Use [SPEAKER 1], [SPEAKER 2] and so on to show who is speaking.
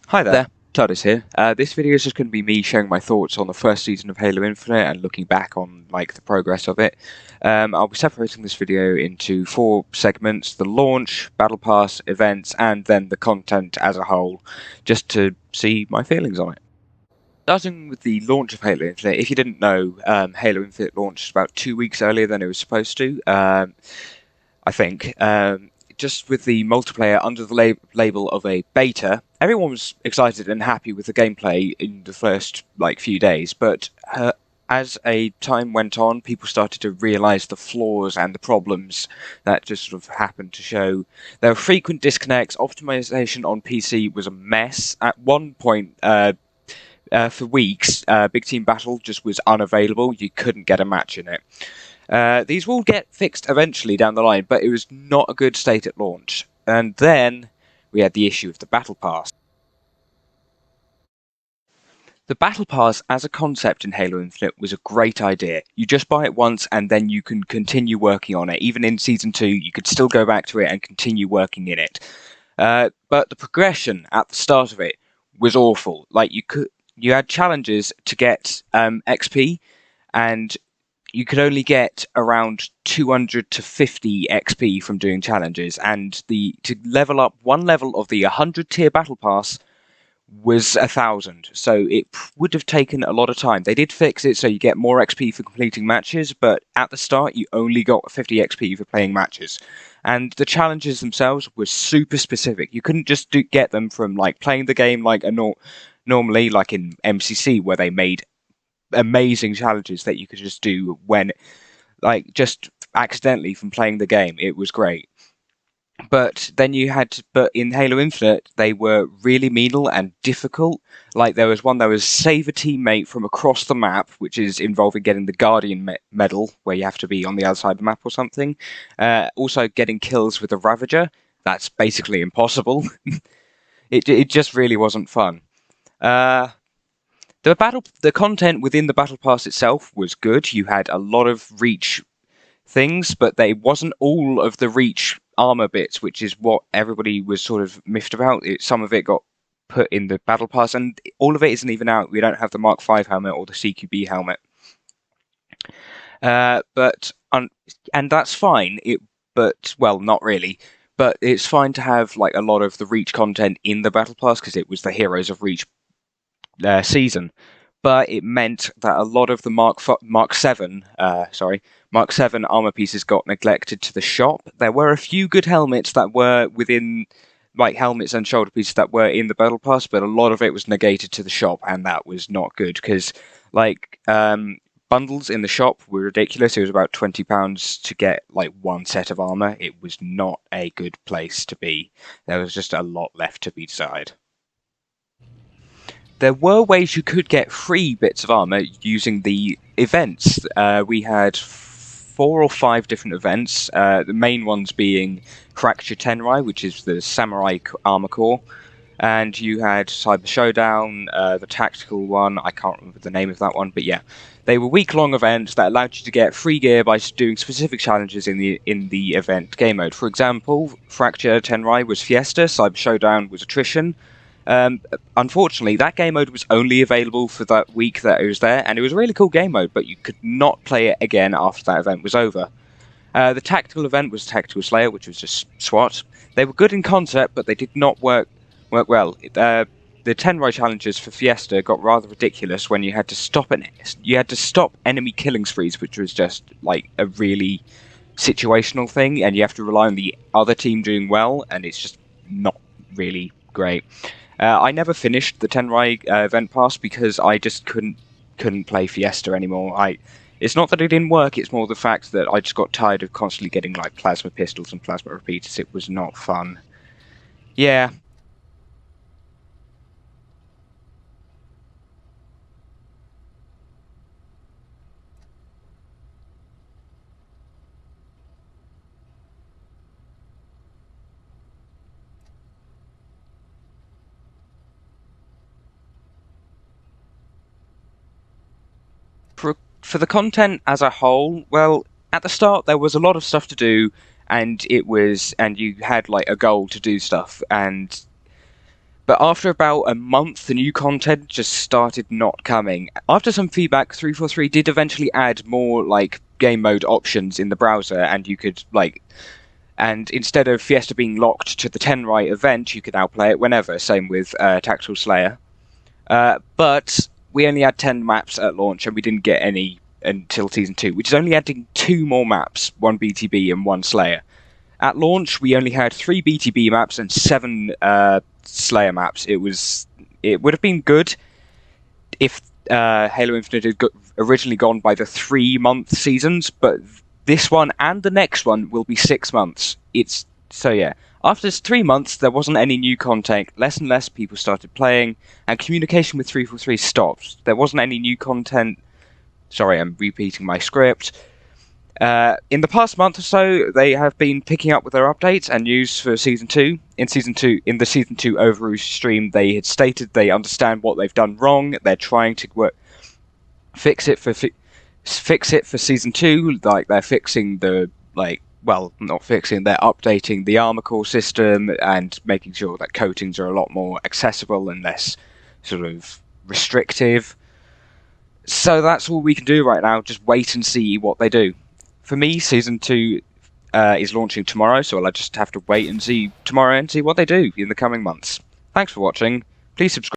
[SPEAKER 1] Hi there, Tardis here. This video is just going to be me sharing my thoughts on the first season of Halo Infinite and looking back on the progress of it. I'll be separating this video into 4 segments: the launch, Battle Pass, events, and then the content as a whole, just to see my feelings on it. Starting with the launch of Halo Infinite, if you didn't know, Halo Infinite launched about 2 weeks earlier than it was supposed to, I think. Just with the multiplayer under the label of a beta, everyone was excited and happy with the gameplay in the first few days, but as time went on, people started to realise the flaws and the problems that just sort of happened to show. There were frequent disconnects, optimization on PC was a mess. At one point, for weeks, Big Team Battle just was unavailable, you couldn't get a match in it. These will get fixed eventually down the line, but it was not a good state at launch. And then we had the issue of the Battle Pass. The Battle Pass as a concept in Halo Infinite was a great idea. You just buy it once and then you can continue working on it. Even in Season 2, you could still go back to it and continue working in it. But the progression at the start of it was awful. You had challenges to get XP, and you could only get around 200 to 50 XP from doing challenges, and to level up one level of the 100 tier battle pass was 1,000, so it would have taken a lot of time. They did fix it so you get more XP for completing matches, but at the start you only got 50 XP for playing matches. And the challenges themselves were super specific. You couldn't just get them from playing the game normally, like in MCC, where they made amazing challenges that you could just do when just accidentally from playing the game. It was great. But then but in Halo Infinite, they were really menial and difficult. There was one that was save a teammate from across the map, which is involving getting the Guardian medal, where you have to be on the other side of the map or something. Also, getting kills with the Ravager. That's basically impossible. It just really wasn't fun. The content within the Battle Pass itself was good. You had a lot of Reach things, but they wasn't all of the Reach armor bits, which is what everybody was sort of miffed about. Some of it got put in the Battle Pass, and all of it isn't even out. We don't have the Mark V helmet or the CQB helmet. And that's fine. Well, not really. But it's fine to have a lot of the Reach content in the Battle Pass because it was the Heroes of Reach season, but it meant that a lot of the Mark 7 armor pieces got neglected to the shop. There were a few good helmets that were within, helmets and shoulder pieces that were in the Battle Pass, but a lot of it was negated to the shop, and that was not good because bundles in the shop were ridiculous. It was about £20 to get one set of armor. It was not a good place to be. There was just a lot left to be desired. There were ways you could get free bits of armor using the events. We had 4 or 5 different events, the main ones being Fracture Tenrai, which is the Samurai Armor Core, and you had Cyber Showdown, the tactical one. I can't remember the name of that one, but yeah. They were week-long events that allowed you to get free gear by doing specific challenges in the event game mode. For example, Fracture Tenrai was Fiesta, Cyber Showdown was Attrition. Unfortunately, that game mode was only available for that week that it was there, and it was a really cool game mode, but you could not play it again after that event was over. The tactical event was Tactical Slayer, which was just SWAT. They were good in concept, but they did not work well. The Tenrai challenges for Fiesta got rather ridiculous when you had to stop enemy killing sprees, which was just a really situational thing, and you have to rely on the other team doing well, and it's just not really great. I never finished the Tenrai event pass because I just couldn't play Fiesta anymore. It's not that it didn't work, it's more the fact that I just got tired of constantly getting plasma pistols and plasma repeaters. It was not fun. Yeah. For the content as a whole, well, at the start there was a lot of stuff to do, and you had a goal to do stuff, and But after about a month, the new content just started not coming. After some feedback, 343 did eventually add more like game mode options in the browser, and you could and instead of Fiesta being locked to the 10 right event, you could now play it whenever. Same with Tactical Slayer. But we only had 10 maps at launch, and we didn't get any until Season 2, which is only adding 2 more maps, 1 BTB and 1 Slayer. At launch, we only had 3 BTB maps and 7 Slayer maps. It would have been good if Halo Infinite had originally gone by the 3-month seasons, but this one and the next one will be 6 months. After 3 months, there wasn't any new content. Less and less people started playing, and communication with 343 stopped. There wasn't any new content. Sorry, I'm repeating my script. In the past month or so, they have been picking up with their updates and news for Season 2. In the Season 2 overview stream, they had stated they understand what they've done wrong. They're trying to fix it for Season 2. Like, they're fixing not fixing, they're updating the armor core system and making sure that coatings are a lot more accessible and less sort of restrictive. So that's all we can do right now, just wait and see what they do. For me, Season 2 is launching tomorrow, so I'll just have to wait and see tomorrow and see what they do in the coming months. Thanks for watching. Please subscribe.